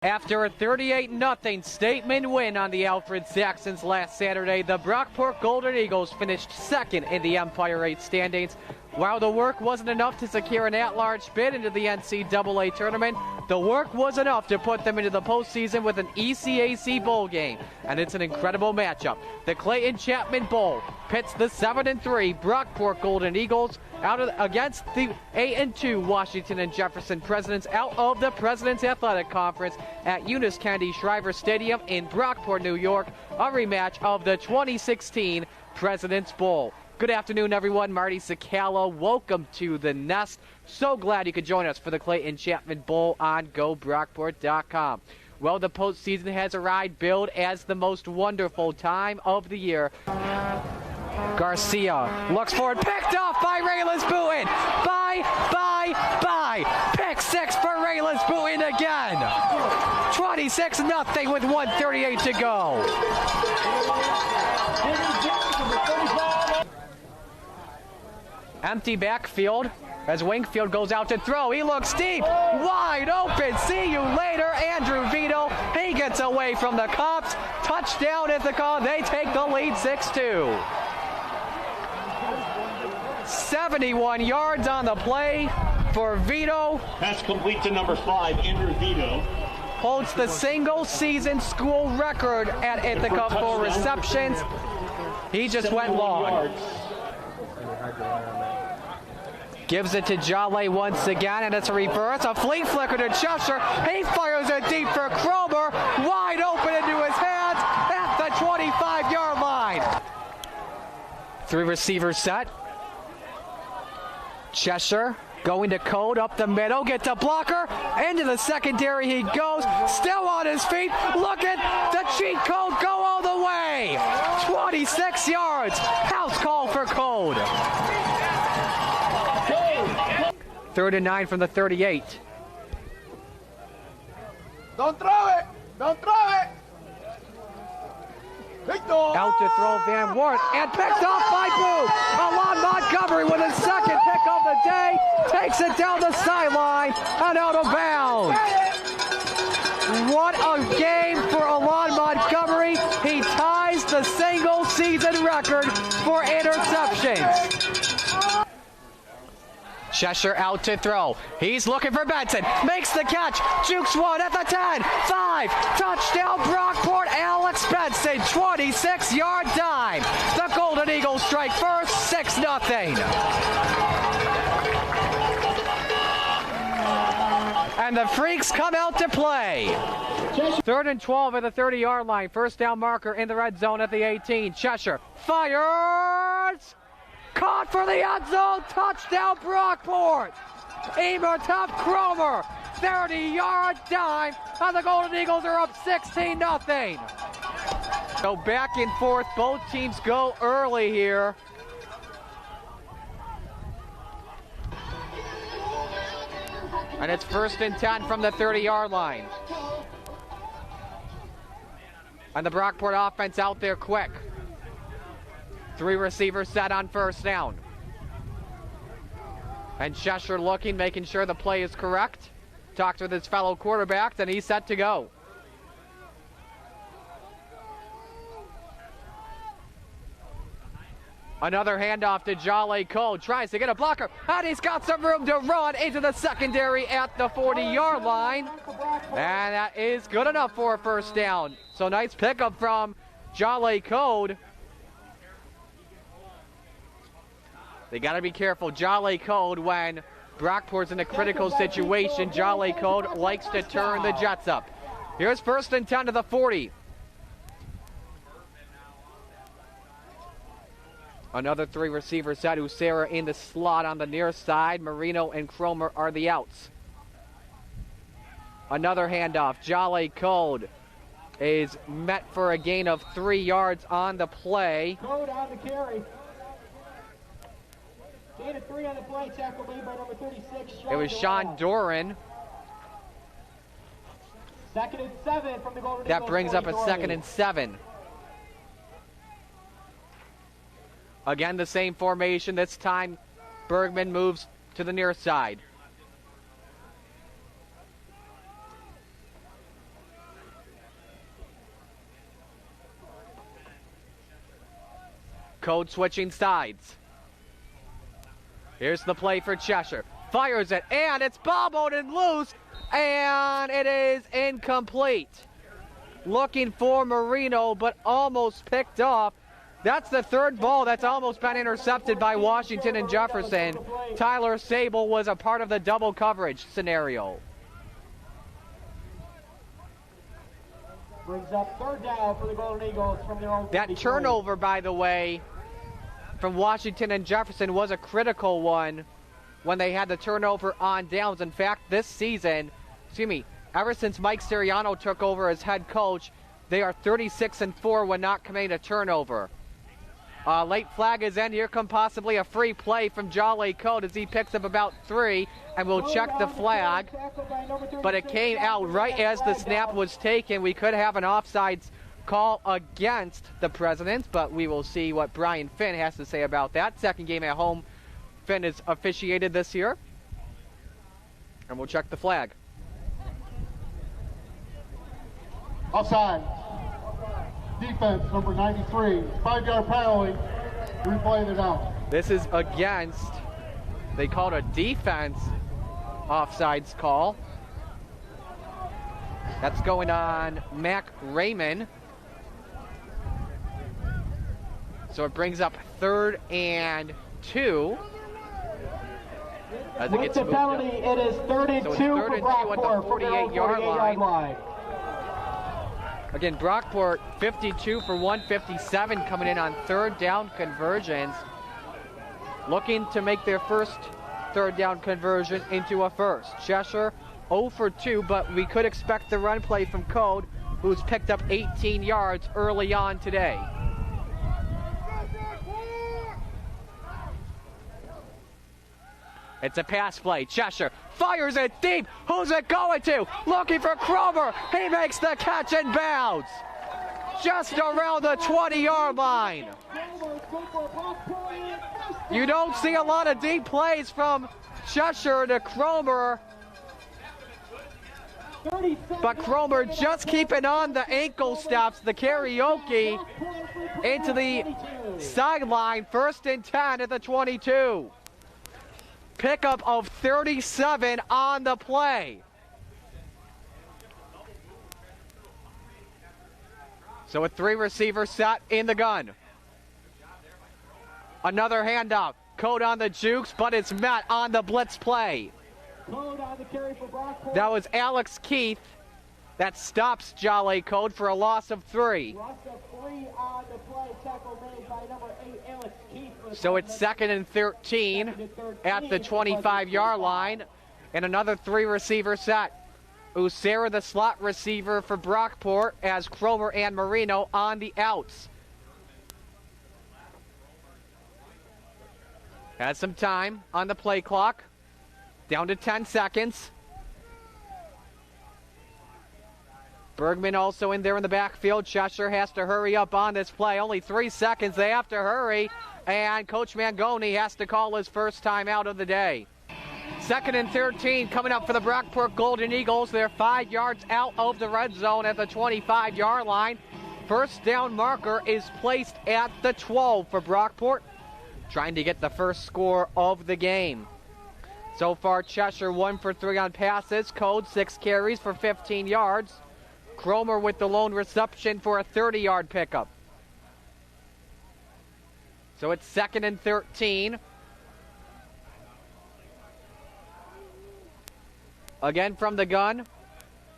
After a 38-0 statement win on the Alfred Saxons last Saturday, the Brockport Golden Eagles finished second in the Empire 8 standings. While the work wasn't enough to secure an at-large bid into the NCAA tournament, the work was enough to put them into the postseason with an ECAC bowl game, and it's an incredible matchup. The Clayton Chapman Bowl pits the 7-3 Brockport Golden Eagles against the 8-2 Washington and Jefferson Presidents out of the President's Athletic Conference at Eunice Kennedy Shriver Stadium in Brockport, New York, a rematch of the 2016 President's Bowl. Good afternoon, everyone. Marty Czekala, welcome to the Nest. So glad you could join us for the Clayton Chapman Bowl on GoBrockport.com. Well, the postseason has arrived, billed as the most wonderful time of the year. Garcia looks forward, picked off by Raylan's Boonton. Pick six for Raylan's Boonton again. 26-0 with 1:38 to go. Empty backfield as Wingfield goes out to throw. He looks deep, wide open. See you later, Andrew Vito. He gets away from the Cops. Touchdown at the call. They take the lead 6-2. 71 yards on the play for Vito. Pass complete to number 5, Andrew Vito. Holds the single season school record at Ithaca for receptions. He just went long. Gives it to Jolly once again, and it's a reverse. A flea flicker to Cheshire. He fires it deep for Cromer. Wide open into his hands at the 25-yard line. Three receivers set. Cheshire going to Code up the middle. Gets a blocker. Into the secondary he goes. Still on his feet. Look at the cheat code go all the way. 26 yards. House call for Code. 3rd and 9 from the 38. Don't throw it! Don't throw it! Out to throw Van Wert, and picked off by Boo. Alon Montgomery with his second pick of the day. Takes it down the sideline and out of bounds. What a game for Alon Montgomery. He ties the single season record for interceptions. Cheshire out to throw. He's looking for Benson. Makes the catch. Jukes one at the 10. 5. Touchdown Brockport. Alex Benson. 26-yard dime. The Golden Eagles strike first. 6-0. And the Freaks come out to play. 3rd and 12 at the 30-yard line. First down marker in the red zone at the 18. Cheshire fires. Caught for the end zone. Touchdown Brockport. Emertop Cromer. 30-yard dime. And the Golden Eagles are up 16-0. So back and forth. Both teams go early here. And it's 1st and 10 from the 30-yard line. And the Brockport offense out there quick. 3 receivers set on first down. And Cheshire looking, making sure the play is correct. Talked with his fellow quarterbacks, and he's set to go. Another handoff to Jolly Cole. Tries to get a blocker, and he's got some room to run into the secondary at the 40-yard line. And that is good enough for a first down. So nice pickup from Jolly Code. They got to be careful. Jolly Code, when Brockport's in a critical situation, Jolly Code likes to turn the Jets up. Here's 1st and 10 to the 40. Another 3 receivers set. Usera in the slot on the near side. Marino and Cromer are the outs. Another handoff. Jolly Code is met for a gain of 3 yards on the play. Code on the carry. Gain of 3 on the play, tackle made by number 36. It was Sean Doran. 2nd and 7 from the Golden Eagles. That brings up a 2nd and 7. Again, the same formation. This time, Bergman moves to the near side. Code switching sides. Here's the play for Cheshire. Fires it, and it's bobbled and loose, and it is incomplete. Looking for Marino, but almost picked off. That's the third ball that's almost been intercepted by Washington and Jefferson. Tyler Sable was a part of the double coverage scenario. Brings up third down for the Golden Eagles from their own 53. That turnover, by the way, from Washington and Jefferson was a critical one when they had the turnover on downs. In fact, this season, ever since Mike Siriano took over as head coach, they are 36-4 when not committing a turnover. Late flag is in. Here come possibly a free play from Jolly Code as he picks up about 3, and we'll check the flag. But it came out right as the snap was taken. We could have an offsides call against the Presidents, but we will see what Brian Finn has to say about that. Second game at home Finn is officiated this year. And we'll check the flag. Offside. Defense, number 93. 5-yard penalty. Replay it out. This is against, they called a defense offsides call. That's going on Mac Raymond. So it brings up 3rd and 2. As it With gets the moved penalty, up. it is 3rd and 2 for Brockport at the 48-yard line. Again, Brockport 52 for 157 coming in on 3rd down conversions. Looking to make their first 3rd down conversion into a first. Cheshire 0 for 2, but we could expect the run play from Code, who's picked up 18 yards early on today. It's a pass play. Cheshire fires it deep. Who's it going to? Looking for Cromer. He makes the catch and bounds. Just around the 20-yard line. You don't see a lot of deep plays from Cheshire to Cromer. But Cromer just keeping on the ankle stops, the karaoke into the sideline. 1st and 10 at the 22. Pickup of 37 on the play. So a 3-receiver set in the gun. Another handoff. Code on the jukes, but it's met on the blitz play. Code on the carry for Brockport. That was Alex Keith. That stops Jolly Code for a loss of 3. Loss of 3 on the play. Tackle made by number 8, Alex Keith. So it's 2nd and 13 at the 25-yard line. And another 3-receiver set. Usera, the slot receiver for Brockport, as Cromer and Marino on the outs. Has some time on the play clock. Down to 10 seconds. Bergman also in there in the backfield. Cheshire has to hurry up on this play. Only 3 seconds. They have to hurry. And Coach Mangoni has to call his first time out of the day. 2nd and 13 coming up for the Brockport Golden Eagles. They're 5 yards out of the red zone at the 25-yard line. First down marker is placed at the 12 for Brockport, trying to get the first score of the game. So far, Cheshire 1 for 3 on passes. Code 6 carries for 15 yards. Cromer with the lone reception for a 30-yard pickup. So it's 2nd and 13. Again from the gun.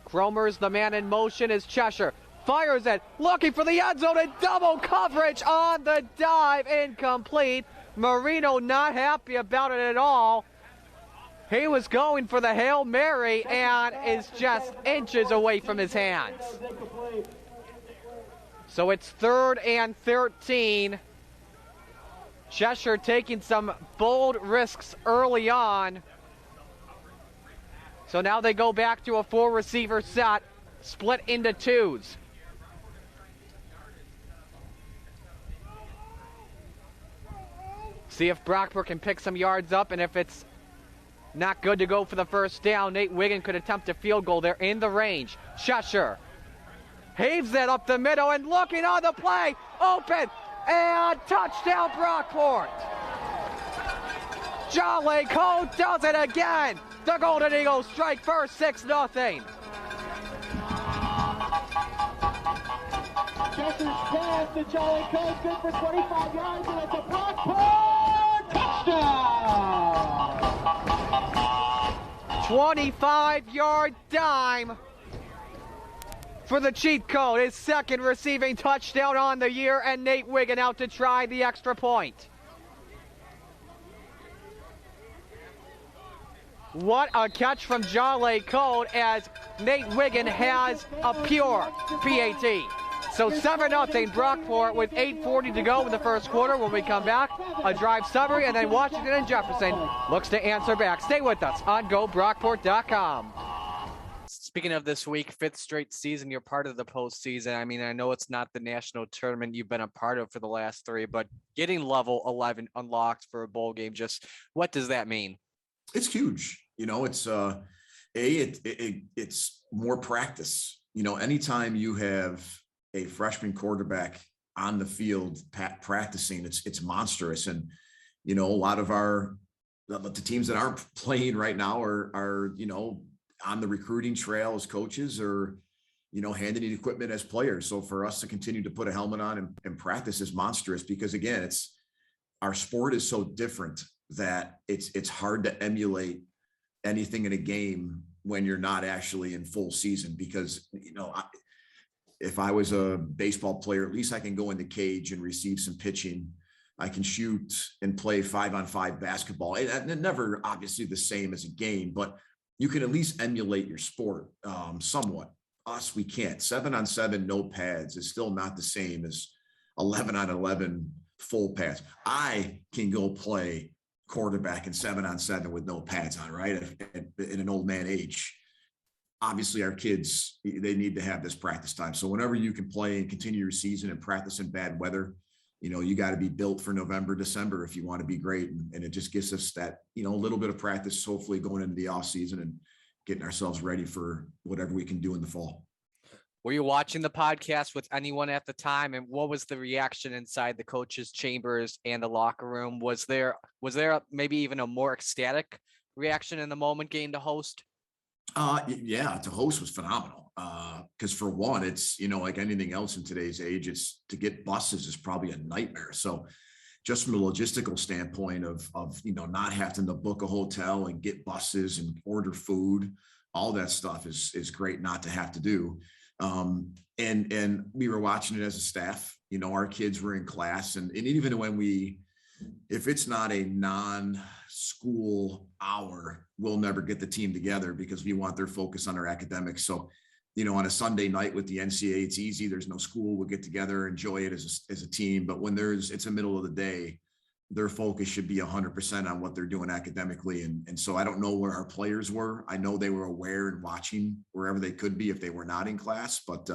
Cromer's the man in motion as Cheshire fires it, looking for the end zone and double coverage on the dive, incomplete. Marino not happy about it at all. He was going for the Hail Mary and is just inches away from his hands. So it's 3rd and 13. Cheshire taking some bold risks early on. So now they go back to a 4-receiver set, split into 2s. See if Brockport can pick some yards up, and if it's not good to go for the first down, Nate Wiggin could attempt a field goal. They're in the range. Cheshire heaves it up the middle and looking on the play. Open. and touchdown Brockport. Jolly Cole does it again. The Golden Eagles strike first, 6-0. Checkers pass to Jolly Cole, good for 25 yards, and it's a Brockport touchdown! 25-yard dime for the cheat code. His second receiving touchdown on the year, and Nate Wiggin out to try the extra point. What a catch from Jolly Code, as Nate Wiggin has a pure PAT. So 7-0 Brockport with 8:40 to go in the first quarter. When we come back, a drive summary, and then Washington and Jefferson looks to answer back. Stay with us on GoBrockport.com. Speaking of this week, 5th straight season, you're part of the postseason. I mean, I know it's not the national tournament you've been a part of for the last 3, but getting level 11 unlocked for a bowl game, just what does that mean? It's huge. You know, it's it's more practice. You know, anytime you have a freshman quarterback on the field practicing, it's monstrous. And, you know, a lot of the teams that aren't playing right now are, you know, on the recruiting trail as coaches, or, you know, handing in equipment as players. So for us to continue to put a helmet on and practice is monstrous, because again, our sport is so different that it's hard to emulate anything in a game when you're not actually in full season. Because, you know, if I was a baseball player, at least I can go in the cage and receive some pitching. I can shoot and play 5-on-5 basketball. And never obviously the same as a game, but you can at least emulate your sport somewhat. Us, we can't. 7-on-7, no pads is still not the same as 11-on-11 full pads. I can go play quarterback in 7-on-7 with no pads on, right? In an old man age. Obviously our kids, they need to have this practice time. So whenever you can play and continue your season and practice in bad weather, you know, you got to be built for November, December if you want to be great. And it just gives us that, you know, a little bit of practice, hopefully going into the off season and getting ourselves ready for whatever we can do in the fall. Were you watching the podcast with anyone at the time, and what was the reaction inside the coaches' chambers and the locker room? Was there maybe even a more ecstatic reaction in the moment getting to host? Yeah, to host was phenomenal. Because for one, it's, you know, like anything else in today's age, it's to get buses is probably a nightmare. So just from a logistical standpoint of, you know, not having to book a hotel and get buses and order food, all that stuff is great not to have to do. And we were watching it as a staff. You know, our kids were in class, and even when if it's not a non-school hour, we'll never get the team together because we want their focus on their academics. So, you know, on a Sunday night with the NCAA, it's easy. There's no school. We'll get together, enjoy it as a team. But when it's the middle of the day, their focus should be 100% on what they're doing academically. And so I don't know where our players were. I know they were aware and watching wherever they could be if they were not in class. But,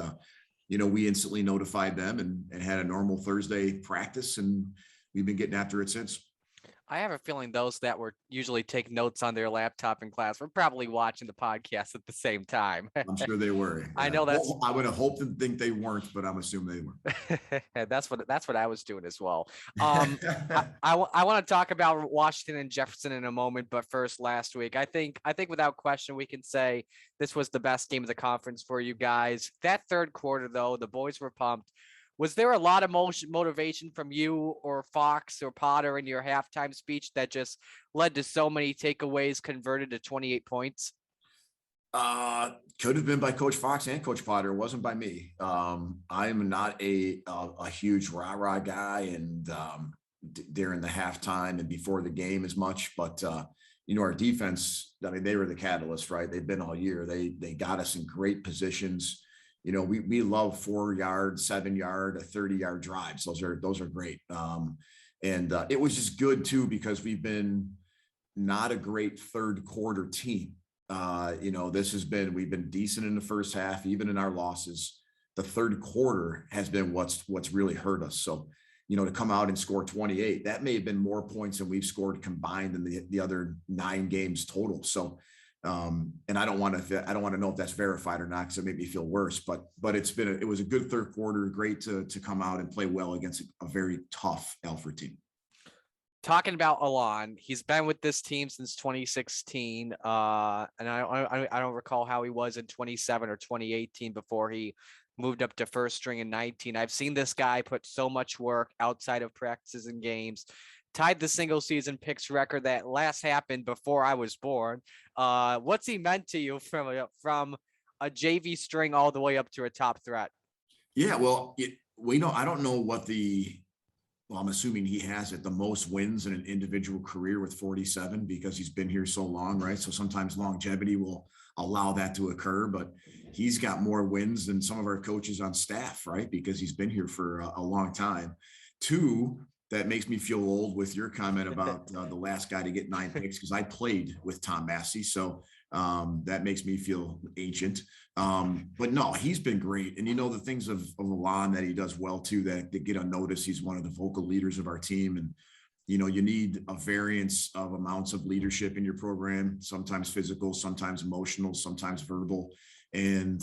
you know, we instantly notified them and had a normal Thursday practice, and we've been getting after it since. I have a feeling those that were usually take notes on their laptop in class were probably watching the podcast at the same time. I'm sure they were. I know that's. I would have hoped and think they weren't, but I'm assuming they were. That's what I was doing as well. I want to talk about Washington and Jefferson in a moment, but first, last week, I think without question we can say this was the best game of the conference for you guys. That third quarter, though, the boys were pumped. Was there a lot of motivation from you or Fox or Potter in your halftime speech that just led to so many takeaways converted to 28 points? Could have been by Coach Fox and Coach Potter. It wasn't by me. I'm not a huge rah-rah guy, and during the halftime and before the game as much. But, you know, our defense, I mean, they were the catalyst, right? They've been all year. They got us in great positions. You know, we love 4-yard, 7-yard, 30-yard drives. Those are great. And it was just good too, because we've been not a great third quarter team. You know, we've been decent in the first half, even in our losses. The third quarter has been what's really hurt us. So, you know, to come out and score 28, that may have been more points than we've scored combined in the other 9 games total. So, And I don't want to know if that's verified or not, because it made me feel worse, but it was a good third quarter. Great to come out and play well against a very tough Alfred team. Talking about Alon, he's been with this team since 2016. And I don't recall how he was in 27 or 2018 before he moved up to first string in 19. I've seen this guy put so much work outside of practices and games, tied the single season picks record that last happened before I was born. What's he meant to you from a JV string all the way up to a top threat? Yeah, well, I don't know what I'm assuming he has the most wins in an individual career with 47, because he's been here so long, right? So sometimes longevity will allow that to occur, but he's got more wins than some of our coaches on staff, right? Because he's been here for a long time. Two, that makes me feel old with your comment about the last guy to get 9 picks, because I played with Tom Massey. So that makes me feel ancient. But no, he's been great. And, the things of Alon that he does well too, that get unnoticed. He's one of the vocal leaders of our team. And, you need a variance of amounts of leadership in your program, sometimes physical, sometimes emotional, sometimes verbal. And,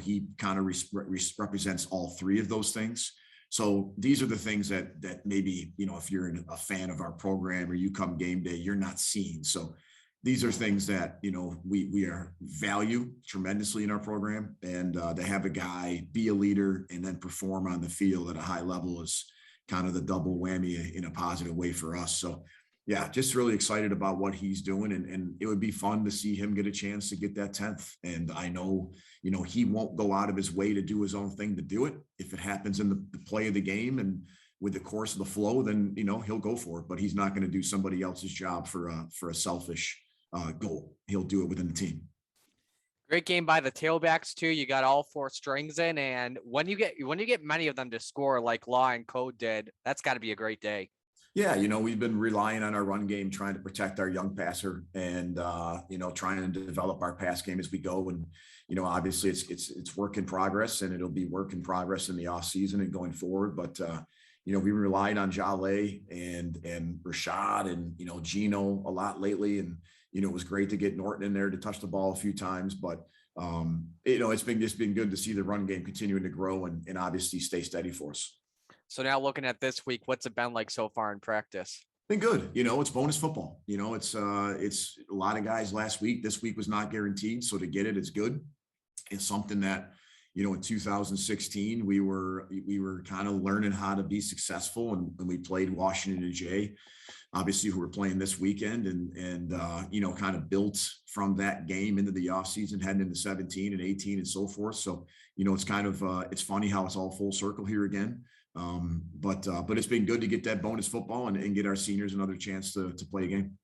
he kind of represents all three of those things. So these are the things that maybe, if you're a fan of our program or you come game day, you're not seeing. So these are things that, we are value tremendously in our program, and to have a guy be a leader and then perform on the field at a high level is kind of the double whammy in a positive way for us. So yeah, just really excited about what he's doing, and it would be fun to see him get a chance to get that 10th. And I know, he won't go out of his way to do his own thing to do it. If it happens in the play of the game and with the course of the flow, then, he'll go for it, but he's not going to do somebody else's job for a selfish goal. He'll do it within the team. Great game by the tailbacks too. You got all four strings in, and when you get many of them to score like Law and Code did, that's got to be a great day. Yeah, we've been relying on our run game, trying to protect our young passer, and trying to develop our pass game as we go. And obviously it's work in progress, and it'll be work in progress in the off season and going forward. But we relied on Jale and Rashad and Gino a lot lately, and it was great to get Norton in there to touch the ball a few times. But it's been good to see the run game continuing to grow and obviously stay steady for us. So now looking at this week, what's it been like so far in practice? Been good. It's bonus football. It's a lot of guys last week. This week was not guaranteed. So to get it, it's good. It's something that, in 2016, we were kind of learning how to be successful, and we played Washington and Jay, obviously, who were playing this weekend, and kind of built from that game into the offseason, heading into 17 and 18 and so forth. So, it's kind of, it's funny how it's all full circle here again. But it's been good to get that bonus football and get our seniors another chance to play a game.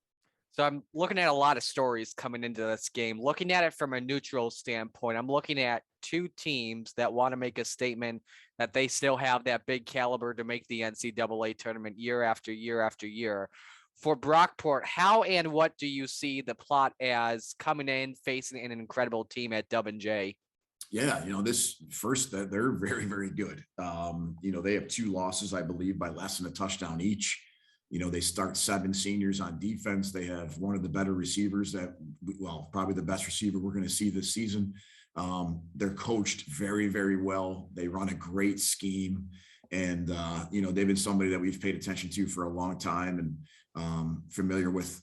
So I'm looking at a lot of stories coming into this game. Looking at it from a neutral standpoint, I'm looking at two teams that want to make a statement that they still have that big caliber to make the NCAA tournament year after year after year. For Brockport, how and what do you see the plot as coming in, facing an incredible team at W&J? Yeah, this first, they're very, very good. They have 2 losses, I believe, by less than a touchdown each. They start 7 seniors on defense. They have one of the better receivers probably the best receiver we're going to see this season. They're coached very, very well. They run a great scheme. And, they've been somebody that we've paid attention to for a long time, and familiar with,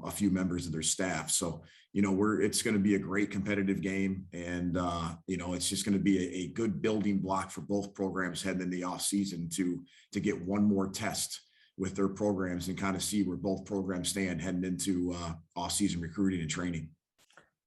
a few members of their staff. So, it's going to be a great competitive game, and, it's just going to be a good building block for both programs heading in the off season to get one more test with their programs and kind of see where both programs stand heading into off season recruiting and training.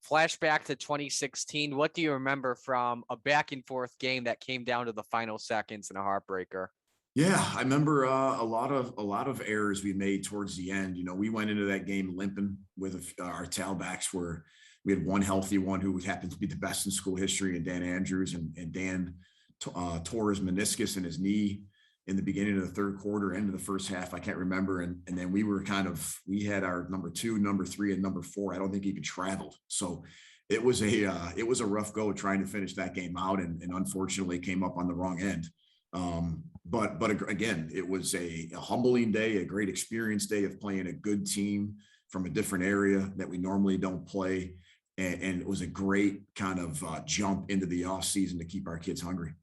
Flashback to 2016. What do you remember from a back and forth game that came down to the final seconds and a heartbreaker? Yeah, I remember a lot of errors we made towards the end. We went into that game limping with our tailbacks, where we had one healthy one who happened to be the best in school history, and Dan Andrews, and Dan tore his meniscus in his knee in the beginning of the third quarter, end of the first half. I can't remember. And then we had our number 2, number 3, and number 4. I don't think even traveled. So it was a rough go trying to finish that game out, and unfortunately came up on the wrong end. But again, it was a humbling day, a great experience day of playing a good team from a different area that we normally don't play. And it was a great kind of jump into the off season to keep our kids hungry.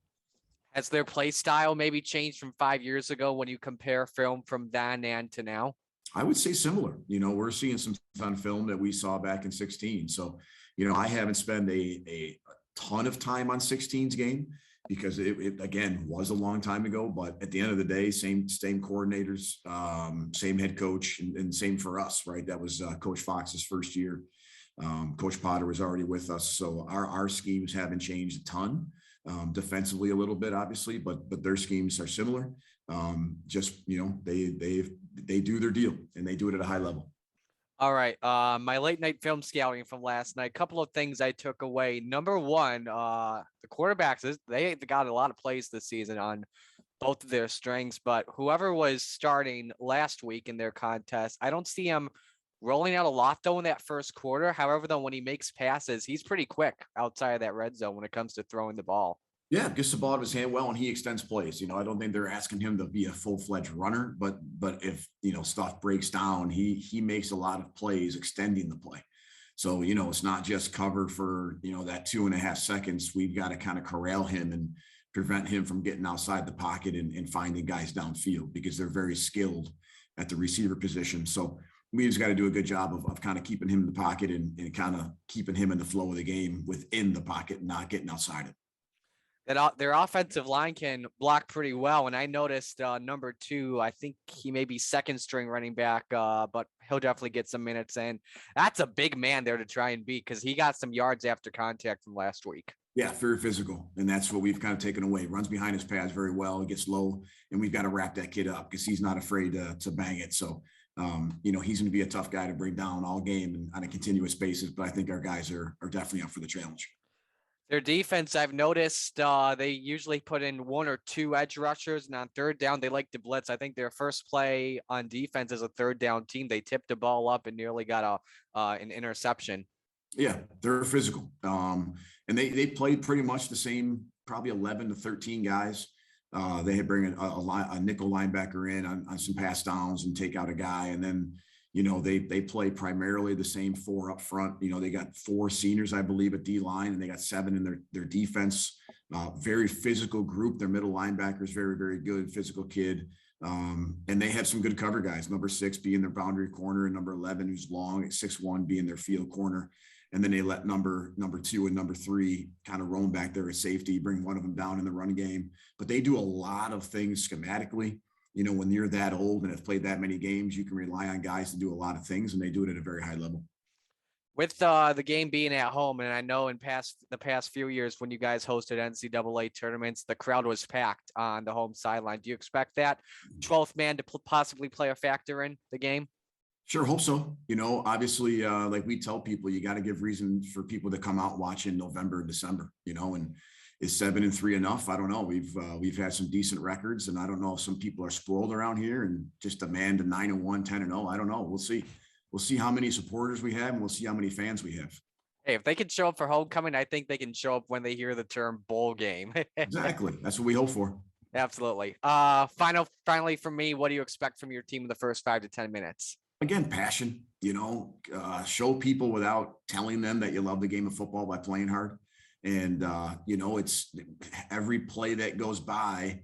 Has their play style maybe changed from 5 years ago when you compare film from then and to now? I would say similar. We're seeing some on film that we saw back in 16. So, I haven't spent a ton of time on 16's game because it again was a long time ago, but at the end of the day, same coordinators, same head coach, and same for us, right? That was Coach Fox's first year. Coach Potter was already with us. So our schemes haven't changed a ton, defensively a little bit, obviously, but their schemes are similar. Just, they do their deal and they do it at a high level. All right. My late night film scouting from last night, a couple of things I took away. Number one, the quarterbacks, they got a lot of plays this season on both of their strings, but whoever was starting last week in their contest, I don't see him rolling out a lot though in that first quarter. However, though, when he makes passes, he's pretty quick outside of that red zone when it comes to throwing the ball. Yeah, gets the ball out of his hand well, and he extends plays. I don't think they're asking him to be a full-fledged runner, but if stuff breaks down, he makes a lot of plays extending the play. So it's not just cover for that 2.5 seconds. We've got to kind of corral him and prevent him from getting outside the pocket and finding guys downfield because they're very skilled at the receiver position. So we just got to do a good job of kind of keeping him in the pocket and kind of keeping him in the flow of the game within the pocket, not getting outside it. That their offensive line can block pretty well. And I noticed number 2, I think he may be second string running back, but he'll definitely get some minutes in. That's a big man there to try and beat because he got some yards after contact from last week. Yeah, very physical. And that's what we've kind of taken away. Runs behind his pads very well. He gets low, and we've got to wrap that kid up because he's not afraid to bang it. So, he's going to be a tough guy to bring down all game and on a continuous basis. But I think our guys are definitely up for the challenge. Their defense, I've noticed they usually put in 1 or 2 edge rushers, and on third down, they like to blitz. I think their first play on defense as a third down team, they tipped the ball up and nearly got an interception. Yeah, they're physical. And they played pretty much the same, probably 11 to 13 guys. They had bring a nickel linebacker in on some pass downs and take out a guy. And then, they play primarily the same 4 up front. They got 4 seniors, I believe, at D line, and they got 7 in their defense. Very physical group. Their middle linebacker is very, very good, physical kid. And they have some good cover guys. Number 6 being their boundary corner, and number 11, who's long at 6'1", being their field corner. And then they let number 2 and number 3 kind of roam back there at safety, bring one of them down in the run game. But they do a lot of things schematically. When you're that old and have played that many games, you can rely on guys to do a lot of things, and they do it at a very high level. With the game being at home, and I know in the past few years when you guys hosted NCAA tournaments, the crowd was packed on the home sideline. Do you expect that 12th man to possibly play a factor in the game? Sure, hope so. Obviously, like we tell people, you got to give reason for people to come out and watch in November and December. And is 7-3 enough? I don't know. We've had some decent records, and I don't know if some people are spoiled around here and just demand a 9-1, 10-0. I don't know. We'll see. We'll see how many supporters we have, and we'll see how many fans we have. Hey, if they can show up for homecoming, I think they can show up when they hear the term bowl game. Exactly. That's what we hope for. Absolutely. Finally from me, what do you expect from your team in the first 5 to 10 minutes? Again, passion, show people without telling them that you love the game of football by playing hard. And, it's every play that goes by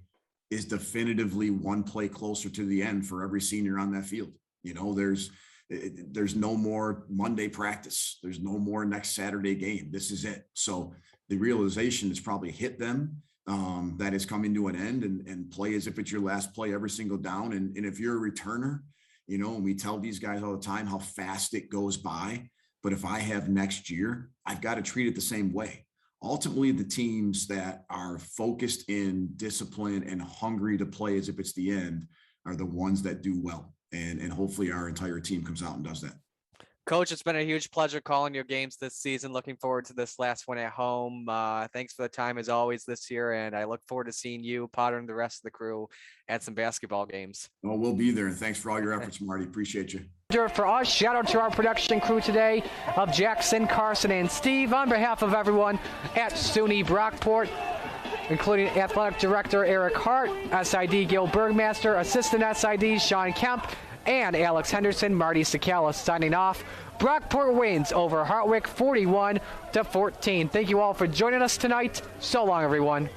is definitively one play closer to the end for every senior on that field. There's no more Monday practice. There's no more next Saturday game. This is it. So the realization has probably hit them that it's coming to an end, and play as if it's your last play every single down. And if you're a returner, and we tell these guys all the time how fast it goes by. But if I have next year, I've got to treat it the same way. Ultimately, the teams that are focused in discipline and hungry to play as if it's the end are the ones that do well. And hopefully our entire team comes out and does that. Coach, it's been a huge pleasure calling your games this season. Looking forward to this last one at home. Thanks for the time as always this year. And I look forward to seeing you, Potter, and the rest of the crew at some basketball games. Well, we'll be there. And thanks for all your efforts, Marty. Appreciate you. For us, shout out to our production crew today of Jackson, Carson, and Steve. On behalf of everyone at SUNY Brockport, including Athletic Director Eric Hart, SID Gil Bergmaster, Assistant SID Sean Kemp, and Alex Henderson, Marty Czekala signing off. Brockport wins over Hartwick 41-14. Thank you all for joining us tonight. So long, everyone.